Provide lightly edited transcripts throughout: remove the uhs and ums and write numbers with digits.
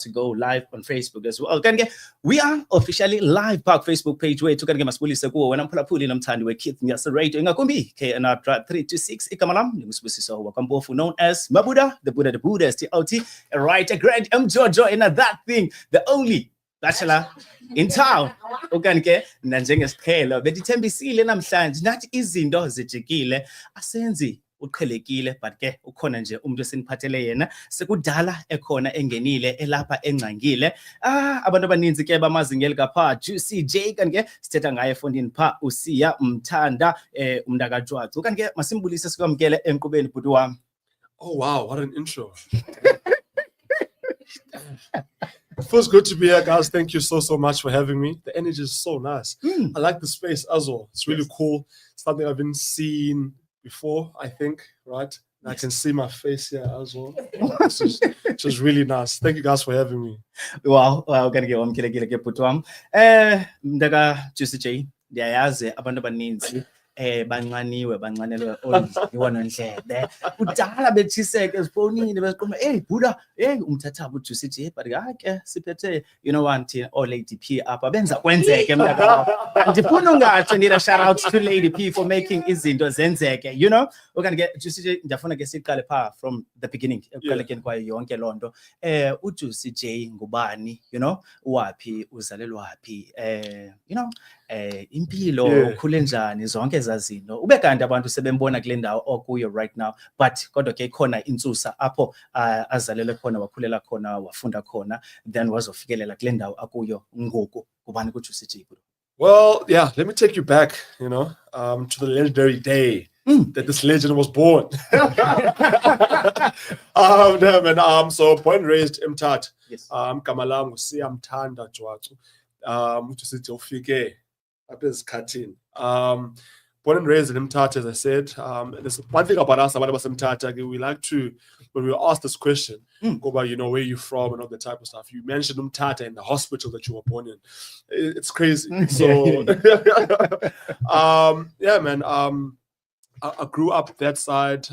to go live on Facebook as well. We are officially live park Facebook page wethu kanti ke masibulise kuwo wena mphulaphuli nomthandi weKids Nyasa Radio ingakumbi KNR 326 igama lami ngingusibusiso wakwampofu known as Mabuda the Buddha STOT right a grand Jojo in that thing the only bachelor in town okanike nanjengesiqhelo betithembisile namhlanje nathi izinto zijikile asenzi uqhelekile but ke ukhona nje umuntu esiniphathele yena sekudala ekhona engenile elapha engcangile abantu abaninzi ke bamazingeli kapha Juicy J kanike sithetha ngaye efondini pha usiya Mthanda umntaka Jwacu kanike masimbulise sikwamkele enqubeni bhuti wami. Oh wow, what an intro. It feels good to be here, guys. Thank you so much for having me. The energy is so nice. I like the space as well. It's really cool. Something I've been seeing before, I think, right? I can see my face here as well. It's just really nice. Thank you guys for having me. Wow, kanike wamkele bhuti wami. Mntaka Juicy J, ndiyayazi abantu abaninzi bancanelwe iwona ndlebe kudala bethiseke ezifonini besiqoma Buddha umthatha uJuicy J but ke siphethe you know what Lady P apha benza kwenzeke mntaka ndifuna ungatsho ndira shout out to Lady P for making izinto zenzeke you know okanye ke Juicy J ndiyafuna ke siqale pha from the beginning ekuqalekeni kwayo yonke lonto uJuicy J ngubani you know wapi uzalelwapi you know impilo ukhule njani zonke zazinto ube kanti abantu sebembona kule ndawo okuyo right now but kodwa ke ikhona intsusa apho azalele khona wakhulela khona wafunda khona then wazofikelela kule ndawo akuyo ngoku kubani kuJuicy J. Well, yeah, let me take you back, you know, to the legendary day that this legend was born. So born and raised eMthatha. Yes. Igama lami usiya Mthanda Jwacu. UJuicy J ufike up as cutting. Born and raised in eMthatha, as I said. There's one thing about us, about eMthatha, we like to, when we were asked this question, go about, you know, where you're from and all the type of stuff. You mentioned eMthatha in the hospital that you were born in. It's crazy. So, yeah, man. I grew up that side,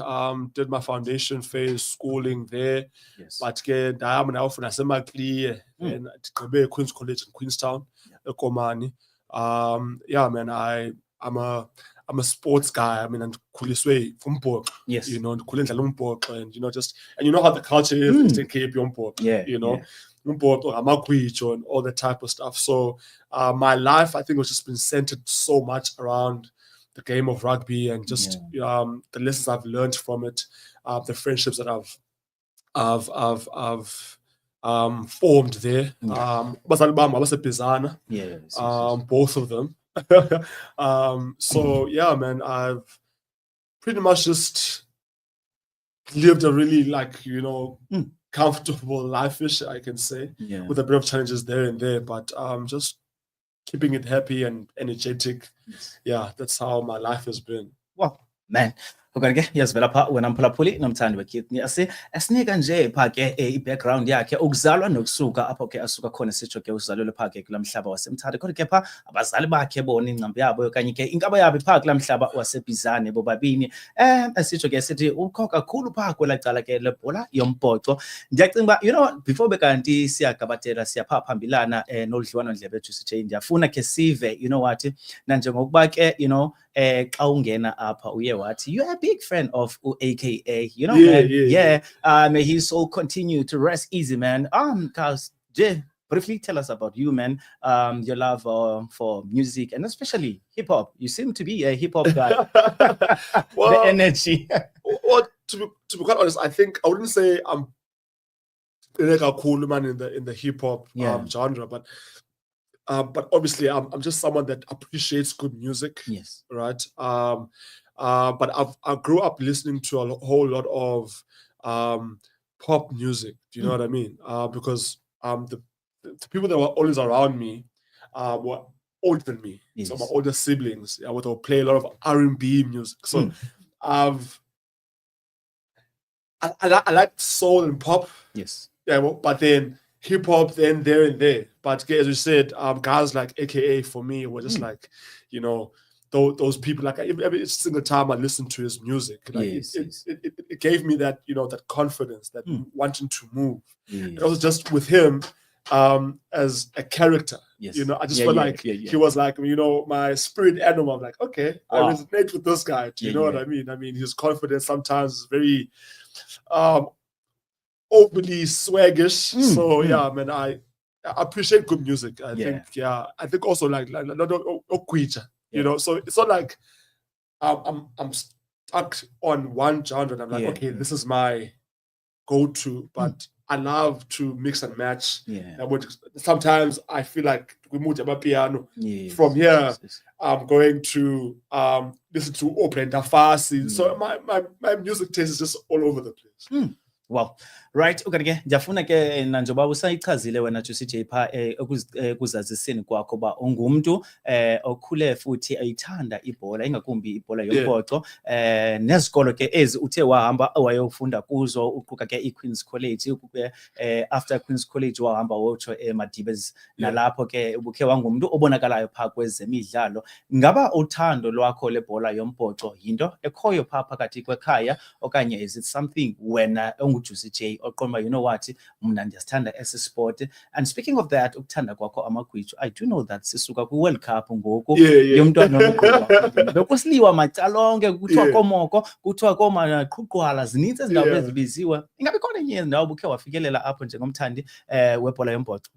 did my foundation phase schooling there. Yes. But again, I am now from Asemakli and Queen's College in Queenstown, Komani. Yeah, man, I'm a sports guy. I mean, and kuliswe fumpo. Yes. You know, and you know, and you know how the culture is in Cape Yompo. Yeah. You know, Amaquicho and all that type of stuff. So my life, I think, was just been centered so much around the game of rugby and just the lessons I've learned from it, the friendships that I've formed there. Both of them. So yeah, man, I've pretty much just lived a really comfortable life-ish, I can say, with a bit of challenges there and there, but just keeping it happy and energetic. Yeah, that's how my life has been. Wow, man. Okanike yazivela pha wena mphulaphuli nomthandi weKids Nyasa asinika nje pha ke i-background yakhe ukuzalwa nokusuka apho ke asuka khona sitsho ke uzalelwe pha ke kulamhlaba waseMthatha kodwa ke pha abazali bakhe bona ingcambi yabo okanye ke inkaba yabo pha kulamhlaba waseBizana bobabini asitsho ke sithi ukho kakhulu pha kwelacala ke lebhola yombhoxo ndiyacinga ba you know before bekanti siyagabatela siyapha phambilana nodliwano ndlebe Juicy J ndiyafuna ke sive you know what nanjengokuba ke you know xa ungena apha uye wathi you are a big fan of AKA you know may his soul continue to rest easy man cause J briefly tell us about you man your love for music and especially hip hop you seem to be a hip hop guy. Well, the energy. Well, to be quite honest, I think I wouldn't say I'm like a cool man in the hip hop genre, but obviously I'm just someone that appreciates good music. Yes. Right. But I grew up listening to a whole lot of pop music. Do you know what I mean? Because the people that were always around me were older than me. Yes. So my older siblings, I would play a lot of R&B music. So I like soul and pop. Yes. Yeah, but then hip hop, then there and there. But as you said, guys like AKA for me were just like, you know, those people. Like every single time I listened to his music, like it gave me that, you know, that confidence, that wanting to move. And also just with him, as a character, you know, I just felt like he was like, you know, my spirit animal. I'm like, okay, I resonate with this guy. Do you know what I mean? I mean, his confidence sometimes is very overly swaggish. So yeah, man, I appreciate good music. I think also like not you know, so it's not like I'm stuck on one genre and I'm like, okay, this is my go-to, but I love to mix and match. Sometimes I feel like we move to piano. From here, I'm going to listen to Obrenda Fassie. So my music taste is just all over the place. Wow, right. Okay, ngiyafuna ke na njengoba usayichazile wena Juicy J pha ekuzaziseni kwakho ba ungumuntu okhule futhi ayithanda ibhola, ingakumbi ibhola yombhoxo, nezikolo ke ezi uthe wahamba wayofunda kuzo, uquka ke iQueen's College, after Queen's College wahamba wotsho eMadibes, nalapho ke ubukhe wangumuntu obonakalayo pha kwezemidlalo. Ngaba uthando lwakho lebhola yombhoxo yinto ekhoyo pha phakathi kwekhaya, okanye is it something wena Juicy J oqomba, you know what, mna ndiyasithanda esi sport? And speaking of that, ukuthanda kwakho amagwijo, I do know that sisuka kwi-World Cup ngoku yomntwana omqhuba bekusiliwa macalonke, kuthiwa komoko, kuthiwa komaqhuqwala, zininzi ezindawo ezibiziwe. Ingabe khona enye indawo ubukhe wafikelela apho njengomthandi webhola yombhoxo?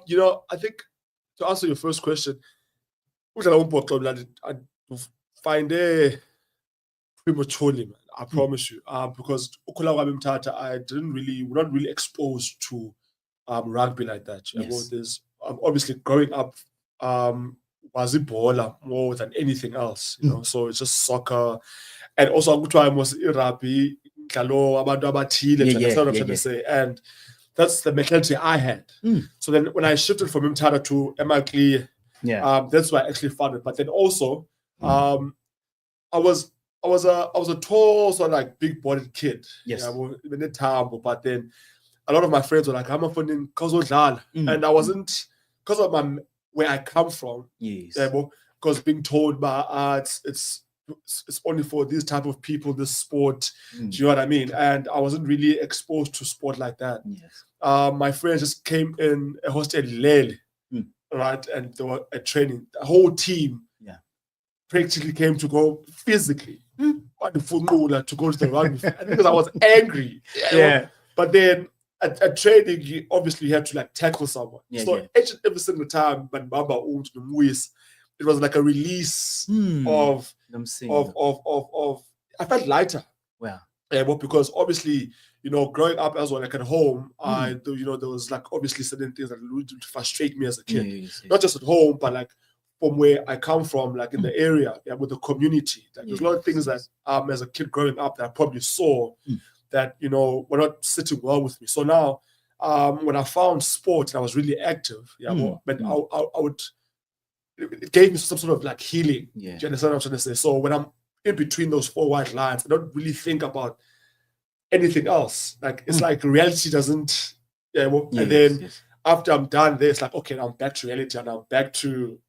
You know, I think to answer your first question, udlala umbhoxo I find it prematurely, man. I promise you, because we're not really exposed to rugby like that. There's obviously growing up, was Ebola more than anything else, you know. So it's just soccer, and also I was rugby, that's what I'm trying to say, and that's the mentality I had. So then when I shifted from Mthatha to MIK, that's why I actually found it. But then also, I was a tall, sort of like big-bodied kid. But then a lot of my friends were like, "I'm a friend in Kozodlala," and I wasn't, because of where I come from. Because being told by it's only for these type of people, this sport. Do you know what I mean? And I wasn't really exposed to sport like that. My friends just came in a hostel Lele, right, and they were at training. The whole team practically came to go physically. To go to the rugby because I was angry. But then at training, you obviously have to like tackle someone. So every single time, but Baba it was like a release of I felt lighter. Because obviously, you know, growing up as well, like at home, you know, there was like obviously certain things that would frustrate me as a kid. Not just at home, but like from where I come from, like in the area, with the community. Like, there's a lot of things that as a kid growing up that I probably saw that, you know, were not sitting well with me. So now, when I found sport and I was really active, but I would, it gave me some sort of like healing. Do you understand what I'm trying to say? So when I'm in between those four white lines, I don't really think about anything else. Like, it's like reality doesn't, and then after I'm done there, it's like, okay, now I'm back to reality and I'm back to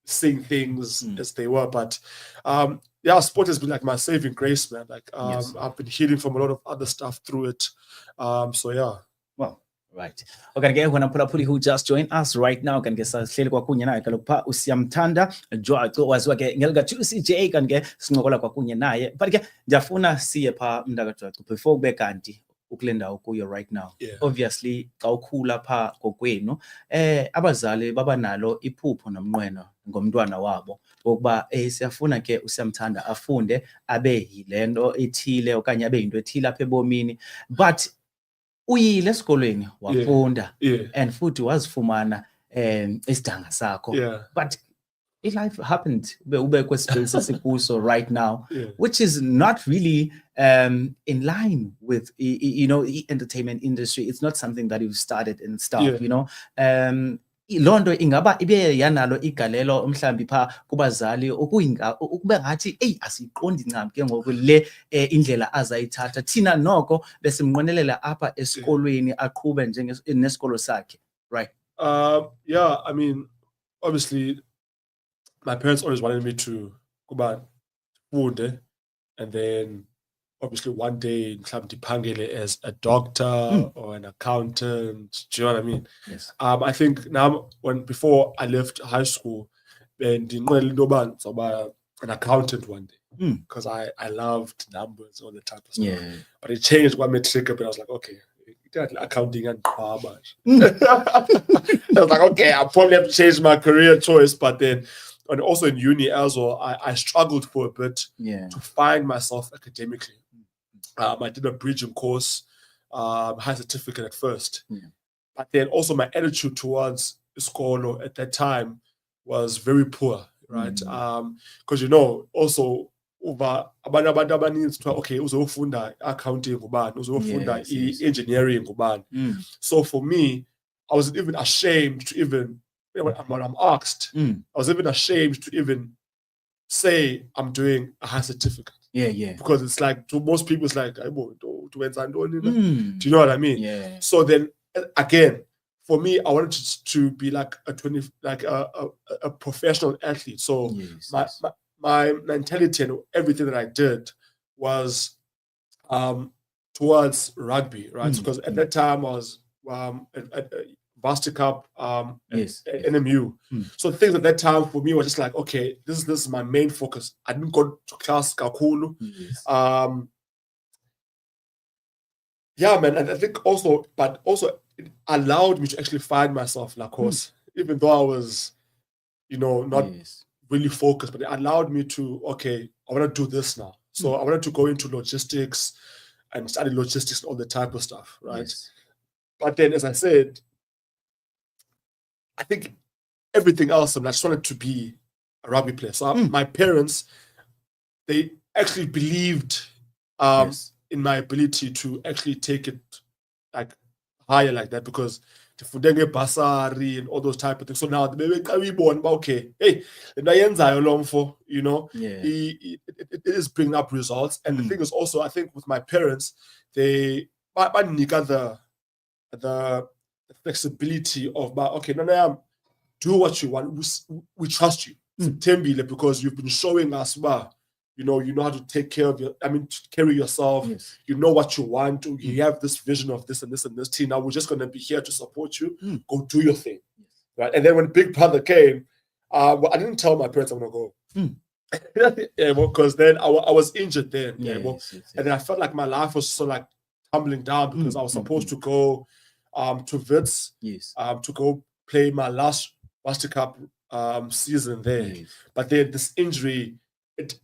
seeing things as they were. But sport has been like my saving grace, man. Like I've been healing from a lot of other stuff through it. So yeah. Well, right. Okay, when Phulaphuli who just joined us right now, can get sahleli kwakunye naye kalokupha uSiyamthanda Jwacu waziwa ke ngelika Juicy J kanke sincokola kwakunye naye. But ke ndiyafuna siye pha Mntaka Jwacu before kube kanti ukulenda ukuyo right now. Obviously xa ukhula pha kokwenu abazali baba nalo iphupho nomnqweno ngomntwana wabo ukuba siyafuna ke uSiyamthanda afunde abe yilento ethile okanye abe yinto ethile apha ebomini, but uyile esikolweni wafunda and futhi wazifumana isidanga sakho, but life happened ube kwespace esikuso right now, which is not really in line with you know, the entertainment industry. It's not something that you've started and stuff, you know. Lonto ingaba ibe yanalo igalelo mhlambi pha kubazali ukube ngathi asiqondi ncam ke ngoku le indlela azayithatha thina noko besimnqwenelela apha esikolweni aqhube njenesikolo sakhe, right? I mean, obviously my parents always wanted me to kuba funde, and then obviously one day mhlawumbe ndiphangele as a doctor or an accountant. Do you know what I mean? Yes. I think now before I left high school, bendinqwenela into yoba ndizawuba an accountant one day because I loved numbers, all the type of stuff. Yeah. But it changed when matric, but I was like, okay, accounting and I was like, okay, I probably have to change my career choice. But then, and also in uni as well, I struggled for a bit to find myself academically. I did a bridging course, high certificate at first. But then also my attitude towards school at that time was very poor, right? Because also over abantu abaninzi kuthiwa okay uzofunda accounting ngubani, uzofunda engineering ngubani. So for me, I was even ashamed to even when I'm asked, I was even ashamed to even say I'm doing a high certificate. Because it's like to most people it's like do you know what I mean? So then again, for me, I wanted to be like a professional athlete. So my mentality and everything that I did was towards rugby, right? Because at that time I was at Varsity Cup NMU. So things at that time for me were just like, okay, this is my main focus. I didn't go to class kakulu. Yeah, man, and I think also it allowed me to actually find myself in a course, even though I was, not really focused, but it allowed me to, okay, I want to do this now. So I wanted to go into logistics and study logistics and all the type of stuff, right? But then, as I said, I think everything else, I just wanted to be a rugby player. So my parents, they actually believed in my ability to actually take it like higher like that, because the Fundenge Basari and all those type of things. So now we born, okay, hey, it is bringing up results. And the thing is also, I think with my parents, they the flexibility of okay, no, do what you want. We trust you, because you've been showing us you know how to take care of carry yourself. You know what you want. You have this vision of this and this and this team. Now we're just going to be here to support you. Go do your thing, right? And then when Big Brother came, I didn't tell my parents I'm going to go. Because then I was injured then. And then I felt like my life was so like tumbling down because I was supposed to go to Wits to go play my last Master Cup season there. But then this injury, it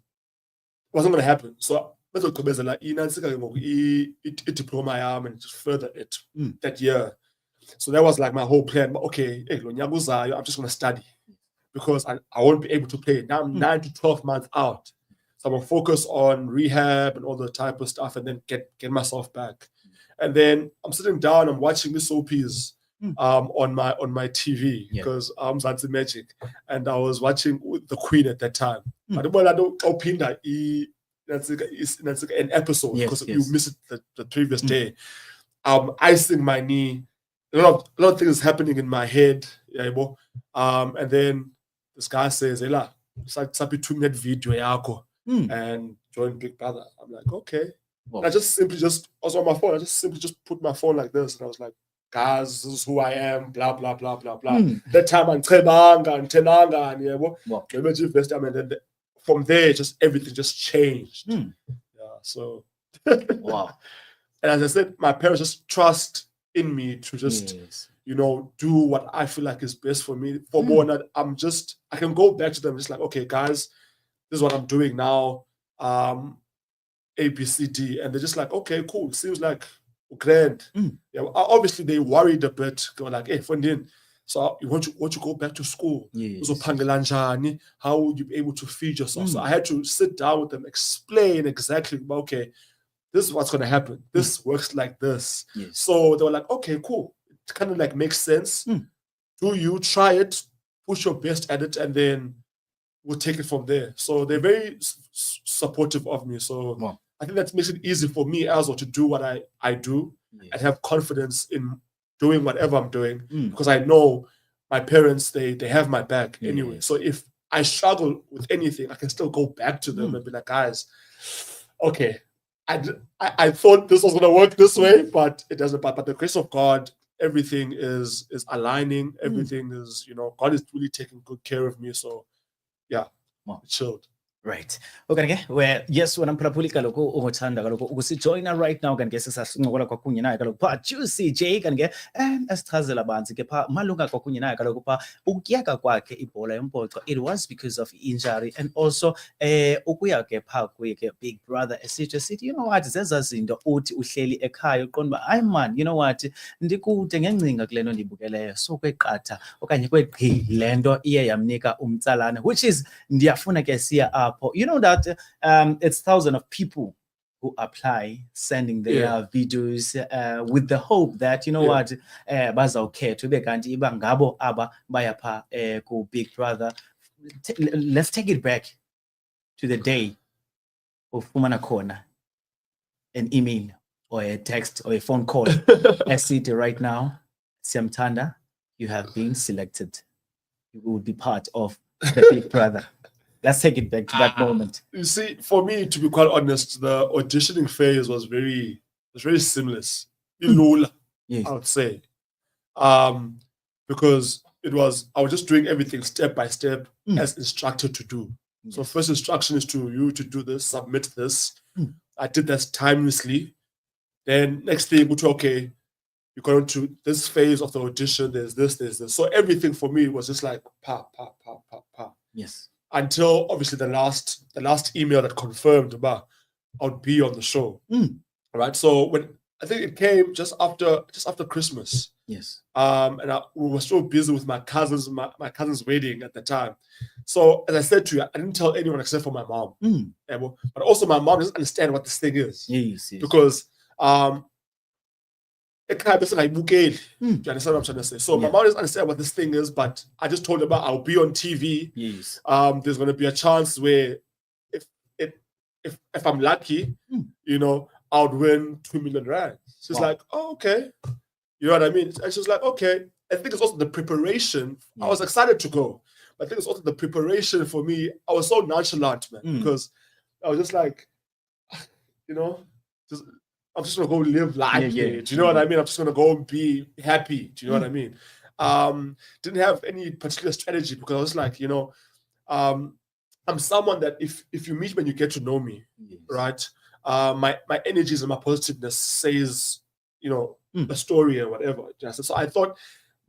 wasn't going to happen. So I diploma and just further it that year. So that was like my whole plan. Okay, I'm just going to study because I won't be able to play. Now I'm 9 to 12 months out. So I'm going to focus on rehab and all the type of stuff and then get myself back. And then I'm sitting down, I'm watching Miss OPs on my TV because I'm Zanzi Magic, and I was watching the Queen at that time. I don't open that that's an episode because you missed it the previous day. Icing my knee, a lot of things happening in my head. And then this guy says, "Ela, sabi 2-minute video yako and join Big Brother." I'm like, okay. I just simply I was on my phone. I just simply put my phone like this, and I was like, guys, this is who I am, blah, blah, blah, blah, blah. That time, and Tenanga, and then from there, just everything just changed. So, wow. And as I said, my parents just trust in me to just, do what I feel like is best for me. For more than that, I can go back to them, just like, okay, guys, this is what I'm doing now. A, B, C, D, and they're just like, okay, cool. Seems like grand. Obviously they worried a bit. They were like, hey, Fundin, so you want to go back to school? How would you be able to feed yourself? So I had to sit down with them, explain exactly, okay, this is what's going to happen. This works like this. So they were like, okay, cool. It kind of like makes sense. Do you try it, push your best at it, and then we'll take it from there. So they're very supportive of me. So I think that makes it easy for me as well to do what I do and have confidence in doing whatever I'm doing because I know my parents, they have my back anyway. So if I struggle with anything, I can still go back to them and be like, guys, okay, I thought this was going to work this way, but it doesn't. But the grace of God, everything is aligning. Everything is, God is really taking good care of me. So, yeah, chilled. Right. Okay, where yes, when I'm probably kaloku ugothanda kaloku ukusijoina right now kanti ke sisasincokola kwakunye naye kaloku pha Juicy J kanti ke asichazela banzi ke pha malunga kwakunye naye kaloku pha ukuyeka kwakhe ibhola yombhoxo, it was because of injury, and also ukuya ke pha kuye ke Big Brother esithi you know what zeza zinto uthi uhleli ekhaya uqonda ba hayi man, you know what ndikude ngengcinga kule nto ndibukeleyo, so kweqatha okanye kwegqi le nto iye yamnika umtsalane, which is ndiyafuna ke siya up. You know that it's thousands of people who apply, sending their videos with the hope that, you know what, bazawukhethwa ube kanti iba ngabo aba baya pha ku Big Brother. Let's take it back to the day ufumana khona an email or a text or a phone call. esithi right now, Siyamthanda, you have been selected. You will be part of the Big Brother. Let's take it back to that moment. You see, for me, to be quite honest, the auditioning phase was very seamless. Yes. I would say. Because I was just doing everything step by step as instructed to do. Yes. So first instruction is to you to do this, submit this. I did this timelessly. Then next thing, okay, you're going to this phase of the audition, there's this. So everything for me was just like pa. Yes. Until obviously the last email that confirmed about I would be on the show. Right. So when I think it came just after Christmas. Yes. And we were so busy with my cousin's wedding at the time. So as I said to you, I didn't tell anyone except for my mom. But also my mom doesn't understand what this thing is. Yes. Because do you understand what I'm trying to say? So my mom doesn't understand what this thing is, but I just told her about I'll be on TV. Yes. There's going to be a chance where if I'm lucky, I would win 2 million rand. She's like, oh, okay. You know what I mean? And she's like, okay. I think it's also the preparation. I was excited to go, but I think it's also the preparation for me. I was so nonchalant, man, because I was just like, I'm just gonna go live life. Do you know what I mean? I'm just gonna go and be happy. Do you know what I mean? Didn't have any particular strategy because I was like, I'm someone that if you meet me and you get to know me, right? My energies and my positiveness says, the story and whatever. So I thought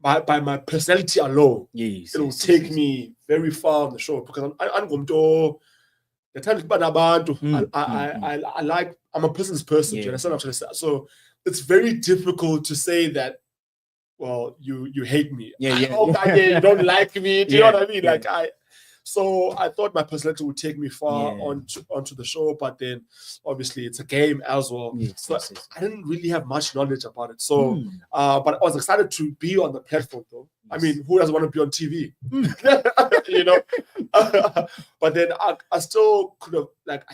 by my personality alone, it will take me very far on the show because I'm going to. The time I'm a person's person. Do you understand what I'm trying to say? So it's very difficult to say that. Well, you hate me. You don't like me. Do you know what I mean? So I thought my personality would take me far onto the show, but then obviously it's a game as well. So I didn't really have much knowledge about it. So, but I was excited to be on the platform, though. I mean, who doesn't want to be on TV? But then I still could have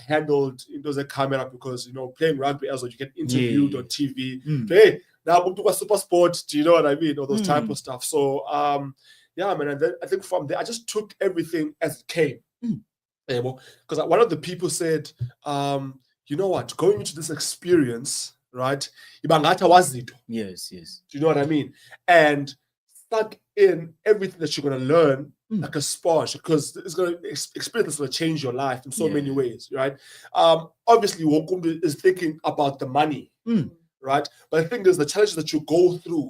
handled a camera because playing rugby as well, you get interviewed on TV. Hey, now I'm to Super Sport. Do you know what I mean? All those type of stuff. So yeah, man. And then I think from there, I just took everything as it came. Because one of the people said, you know what, going into this experience, right? Yes. Do you know what I mean? And suck in everything that you're going to learn like a sponge, because it's going to experience going to change your life in so many ways, right? Obviously, Wokumbi is thinking about the money, right? But I think there's the challenges that you go through,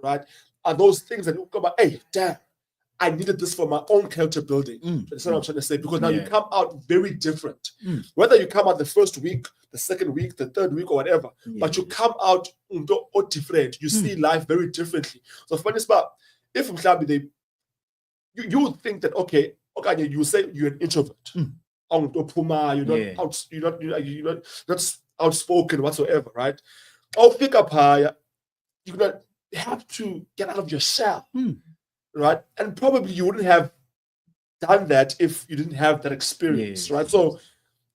right? Are those things that you come about, hey, damn, I needed this for my own character building. That's what I'm trying to say. Because now you come out very different. Whether you come out the first week, the second week, the third week, or whatever, but you come out different. You see life very differently. So for instance, if you would think that okay, you say you're an introvert. You're not outspoken whatsoever, right? I'll pick up you're gonna have to get out of your shell. Right? And probably you wouldn't have done that if you didn't have that experience, right? So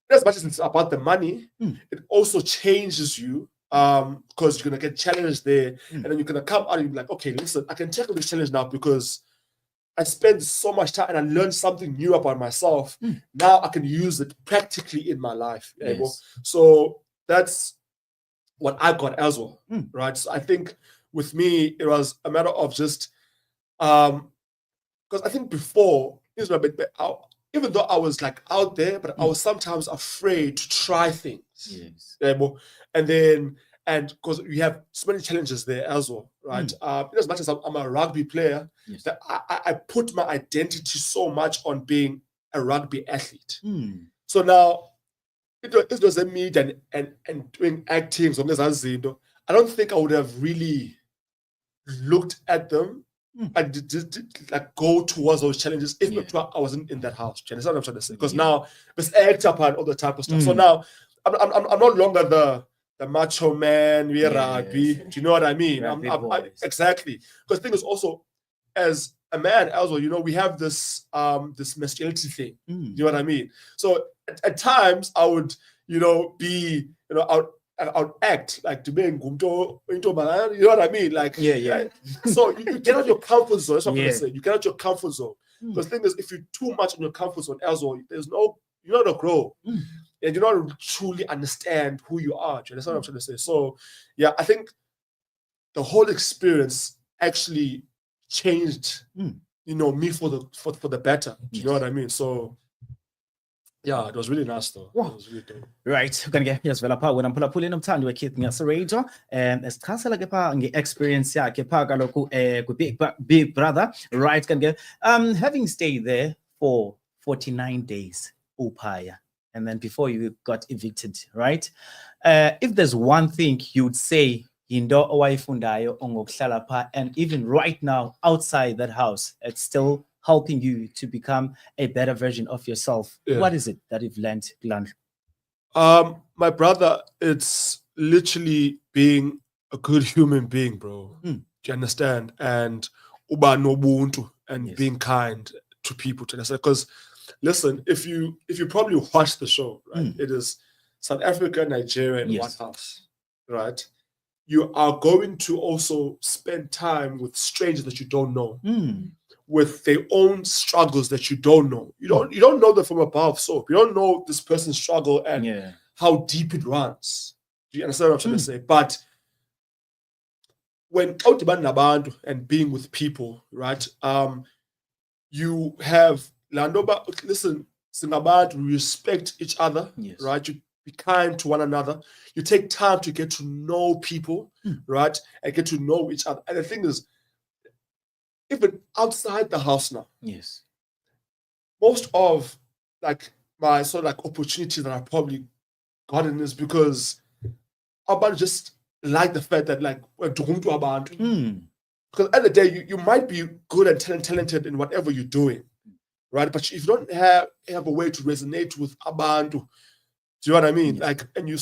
as much as it's about the money, it also changes you because you're going to get challenged there and then you're going to come out and be like, okay, listen, I can tackle this challenge now because I spent so much time and I learned something new about myself. Now I can use it practically in my life. Yes. So that's what I got as well, Mm. right? So I think with me, it was a matter of just, because I think before, it was a bit, even though I was like out there, but I was sometimes afraid to try things. Yes. And then, and because we have so many challenges there as well, right? In as much as I'm a rugby player, Yes. that I put my identity so much on being a rugby athlete. So now, it was a meet and doing acting, so I don't think I would have really looked at them and like go towards those challenges if I wasn't in that house. Do you understand what I'm trying to say? Because now this act up and all the type of stuff. So now I'm no longer the macho man, we rugby. Do you know what I mean? Exactly. Because the thing is also, as a man as well, we have this this masculinity thing. Do you know what I mean? So at times I would, be, I'd act like to be into, you know what I mean? Like, so you get out your comfort zone. That's what I'm gonna say. You get out your comfort zone. Because the thing is, if you're too much in your comfort zone as well, you're not gonna grow. And you don't truly understand who you are. Do you understand what I'm trying to say? So yeah, I think the whole experience actually changed, me for the better. Do you know what I mean? So yeah, it was really nice though. Wow. It was really dope. Right, kanti-ke uyazivela pha wena mphulaphula nomthandi weKeith ngaseradio esichasela-ke pha nge-experience yakhe pha kaloku Big Brother, right? Kanti-ke having stayed there for 49 days uphaya, and then before you got evicted, right? If there's one thing you'd say yinto owayifundayo ongokuhlala pha, and even right now outside that house, it's still helping you to become a better version of yourself. What is it that you've learned, Glandla? My brother, it's literally being a good human being, bro. Do you understand? And uba nobuntu and being kind to people. To understand? Because listen, if you probably watch the show, right? It is South Africa, Nigeria, in one house, right? You are going to also spend time with strangers that you don't know, with their own struggles that you don't know. You don't know them from a bar of soap. You don't know this person's struggle and how deep it runs. Do you understand what I'm trying to say? But when out nabantu and being with people, right? You have landoba. Listen, singabantu, we respect each other, right? You be kind to one another. You take time to get to know people, right? And get to know each other. And the thing is, even outside the house now, most of like my sort of like opportunities that I've probably gotten is because about just like the fact that like we're talking to about. Because at the end of the day, you might be good and talented in whatever you're doing, right? But if you don't have a way to resonate with abantu, do you know what I mean? Like, and you're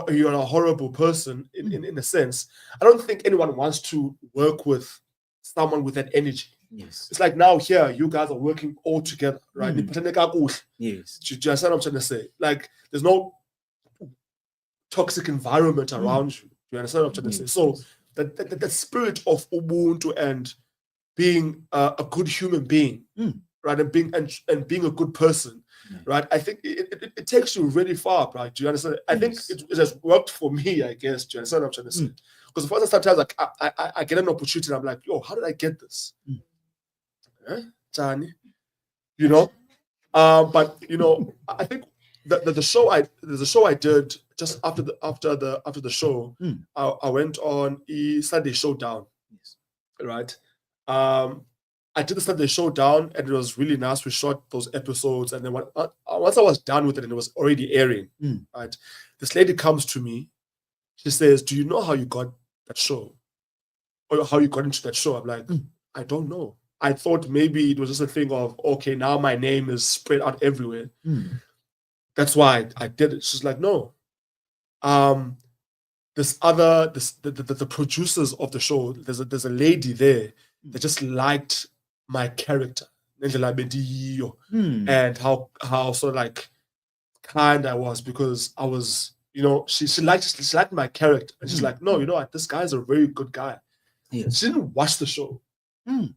you're a horrible person in a sense. I don't think anyone wants to work with someone with that energy. It's like now here, you guys are working all together, right? Yes. Do you understand what I'm trying to say? Like, there's no toxic environment around you. Do you understand what I'm trying to say? So the spirit of Ubuntu and being a good human being, right, and being a good person, right? I think it takes you really far, right? Do you understand? I think it has worked for me, I guess. Do you understand what I'm trying to say? Because the first sometimes like I get an opportunity and I'm like, yo, how did I get this? Johnny, but I think the show there's a show I did just after the show. I went on Sunday Showdown, right? I did the Sunday Showdown and it was really nice. We shot those episodes, and then once I was done with it and it was already airing, right? This lady comes to me. She says, "Do you know how you got that show, or how you got into that show?" I'm like, "I don't know. I thought maybe it was just a thing of, okay, now my name is spread out everywhere. That's why I did it." She's like, "No. The producers of the show, there's a lady there that just liked my character and how sort of like kind I was, because I was, she liked my character, and she's like, no, you know what, this guy's a very good guy." She didn't watch the show, and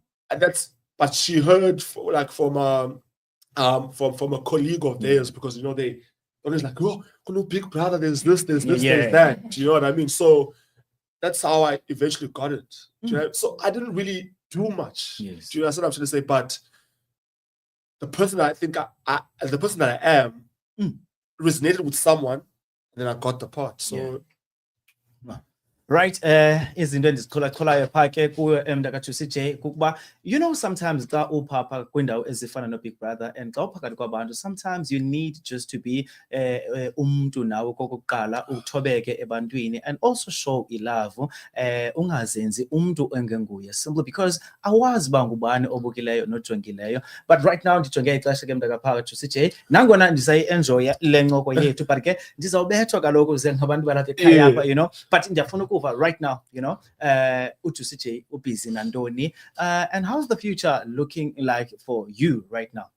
but she heard from a colleague of theirs, because they always like, oh, Big Brother, there's this, there's that. Do you know what I mean? So that's how I eventually got it. Do you know? So I didn't really do much. Yes. Do you know what I'm trying to say? But the person that I think the person that I am resonated with someone, and then I got the part. So right, izinto endizicholayo phaa ke kuyo mntakaJuicy J kukuba sometimes xa uphapha kwindawo ezifana no-Big Brother and xa uphakathi kwabantu, sometimes you need just to be umntu nawe kokuqala uthobeke ebantwini and also show ilove, ungazenzi umntu engenguye, simply because awazi uba ngubani obukileyo nojongileyo. But right now ndijonge ixesha ke mntakaJuicy J, nangona ndisayi-enjoya le ncoko yethu, but ke ndizawubethwa kaloku ze ngabantu balapha ekhaya apha, but ndiyafuna right now, uJuicy J ubusy nantoni, and how's the future looking like for you right now?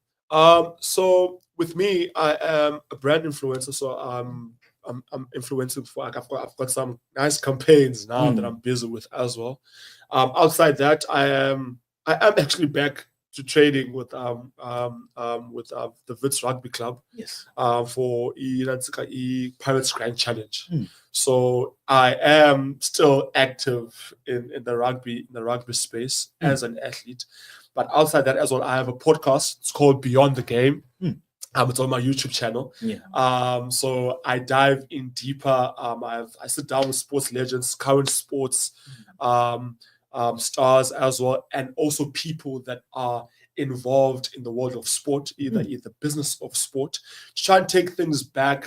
So with me, I am a brand influencer, so I'm influencing for, I've got some nice campaigns now that I'm busy with as well. Outside that, I am actually back to training with the Wits Rugby Club. Yes. For Pirates Grand Challenge. So I am still active in the rugby space as an athlete. But outside that as well, I have a podcast. It's called Beyond the Game. It's on my YouTube channel. Yeah. So I dive in deeper. I sit down with sports legends, current sports stars as well, and also people that are involved in the world of sport, either in the business of sport, to try and take things back,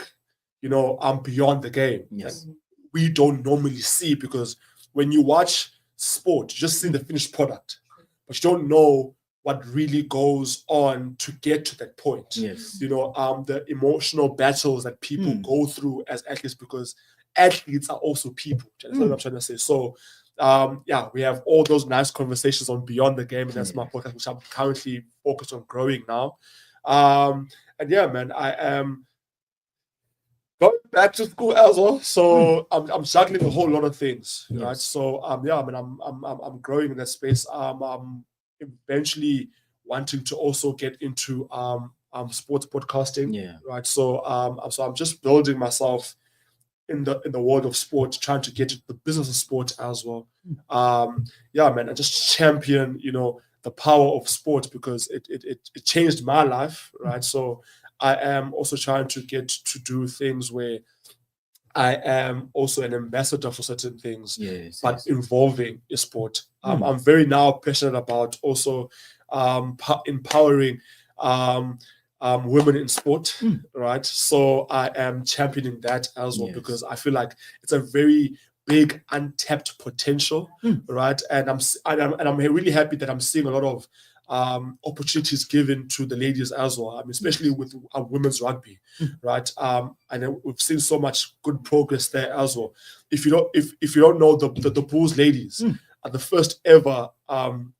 beyond the game. Yes. And we don't normally see, because when you watch sport, you just see the finished product, but you don't know what really goes on to get to that point. Yes. The emotional battles that people go through as athletes, because athletes are also people. That's what I'm trying to say. So we have all those nice conversations on Beyond the Game, and that's my podcast, which I'm currently focused on growing now. And yeah, man, I am going back to school as well, so I'm juggling a whole lot of things, right? So I'm growing in that space. I'm eventually wanting to also get into sports podcasting, right? So I'm just building myself in the world of sport, trying to get into the business of sport as well. I just champion, the power of sport, because it changed my life, right? So I am also trying to get to do things where I am also an ambassador for certain things, involving a sport. I'm very now passionate about also empowering women in sport, right? So I am championing that as well, because I feel like it's a very big untapped potential, right? And I'm really happy that I'm seeing a lot of opportunities given to the ladies as well. I mean, especially with women's rugby, right? And we've seen so much good progress there as well. If you don't know, the Bulls ladies are the first ever Blue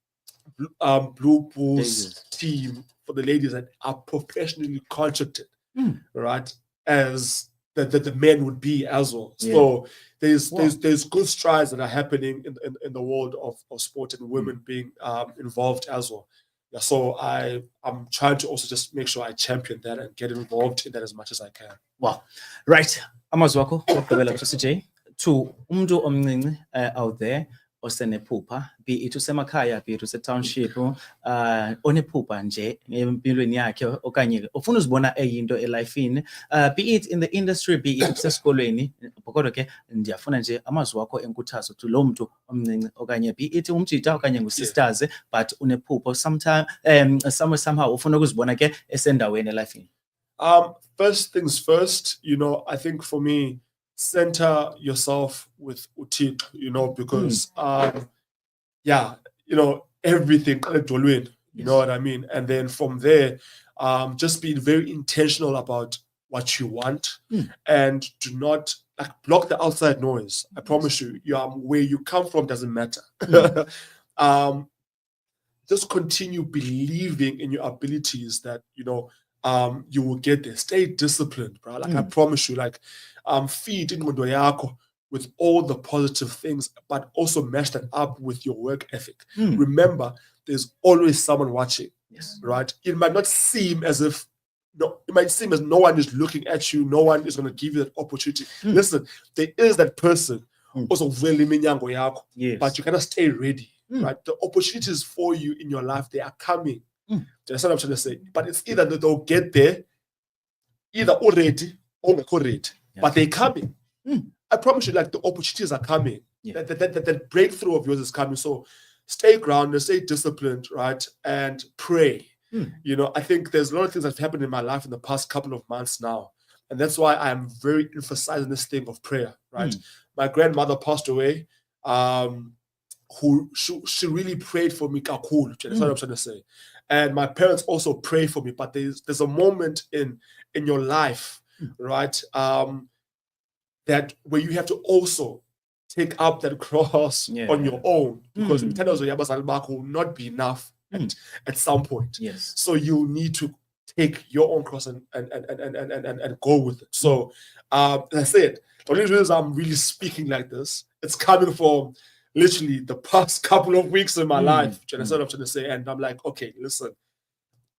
Bulls team for the ladies that are professionally contracted, right? As the men would be as well. So there's good strides that are happening in the world of sport, and women being involved as well. Yeah, so I'm trying to also just make sure I champion that and get involved in that as much as I can. Wow. Right. Amazwi wakho wokugqibela Juicy J, to umuntu omncinci out there osenephupha, be it usemakhaya, be it use-township, onephupha nje empilweni yakhe, okanye ufuna uzibona eyinto elifini, be it in the industry, be it usesikolweni, kodwa ke ndiyafuna nje amazwi wakho enkuthazo to lo mntu omncinci, okanye be it umtshita okanye ngusisters, but unephupho somehow ufuna ukuzibona ke esendaweni elifini. First things first, I think for me, center yourself with Utit, because everything, you know what I mean? And then from there, just being very intentional about what you want, and do not block the outside noise. I promise you, where you come from doesn't matter. Just continue believing in your abilities that, you will get there. Stay disciplined, bro. I promise you, feed in yako. with all the positive things, but also match that up with your work ethic. Mm. Remember, there's always someone watching, Yes. right? It might not seem as if it might seem as no one is looking at you, no one is going to give you that opportunity. Mm. Listen, there is that person Mm. also vele iminyango yakho, Yes. but you cannot stay ready, Mm. right? The opportunities for you in your life, they are coming. Mm. That's what I'm trying to say. But it's either that they'll get there, either already or not ready, Yeah. but they're coming. Mm. I promise you, like the opportunities are coming. Yeah. That breakthrough of yours is coming. So stay grounded, stay disciplined, right? And pray. Mm. You know, I think there's a lot of things that have happened in my life in the past couple of months now. And that's why I'm very emphasizing this thing of prayer, right? Mm. My grandmother passed away. Who she really prayed for me, kakulu. That's what I'm trying to say. And my parents also pray for me, but there's a moment in your life, right? That where you have to also take up that cross on your own, because it will not be enough at some point. Yes. So you need to take your own cross and go with it. So as I said, the only reason I'm really speaking like this, it's coming from literally the past couple of weeks in my life. That's what I'm trying to say. And I'm like, okay, listen,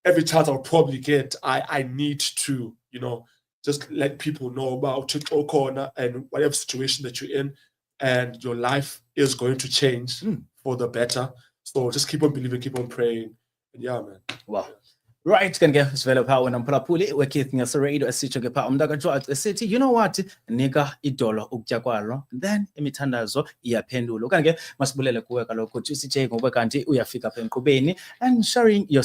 every chance I'll probably get, I need to, you know, just let people know about Church Corner and whatever situation that you're in, and your life is going to change for the better. So just keep on believing, keep on praying. And yeah, man. Wow. Right, can get sivele pha wena mphulaphuli weKeith ngesiradio esitsho ke pha umntaka George esithi you know what nika idolo ukutya kwalo then imithandazo iyaphendula okanye ke masibulele kuwe kaloku CJ ngoba kanti uyafika apha enqubeni and sharing your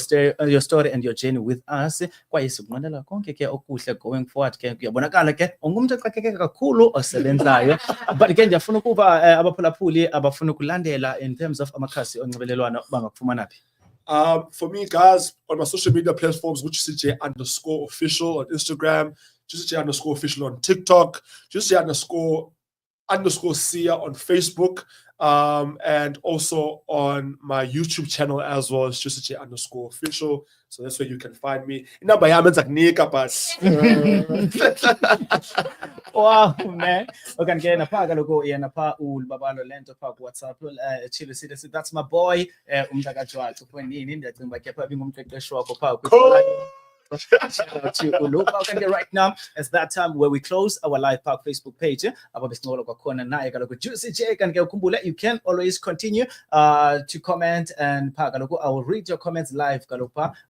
story and your journey with us kwaye sikunqanela konke ke okuhle going forward ke kuyabonakala ke ungumuntu exakeke kakhulu osebenzayo but ke ndiyafuna ukuba abaphulaphuli abafuna ukulandela in terms of amakhasi onxibelelwano bangakufumana phi. For me, guys, on my social media platforms, which is CJ_official on Instagram, CJ_official on TikTok, CJ_Sia on Facebook, and also on my YouTube channel as well, it's CJ_official. So that's where you can find me. Wow, man. Okay, again, napaga logo yan pa babalo lento pa WhatsApp Chile City. That's my boy. Umntaka George kwenini ndiyacimba ke pha bingumqeqeshi wakho pha shout out to Ulupa. Okay, right now it's that time where we close our live park Facebook page. Ababesingolo kwakhona naye kaloku Juicy J kan ke ukhumbule you can always continue to comment and pha kaloku I will read your comments live kaloku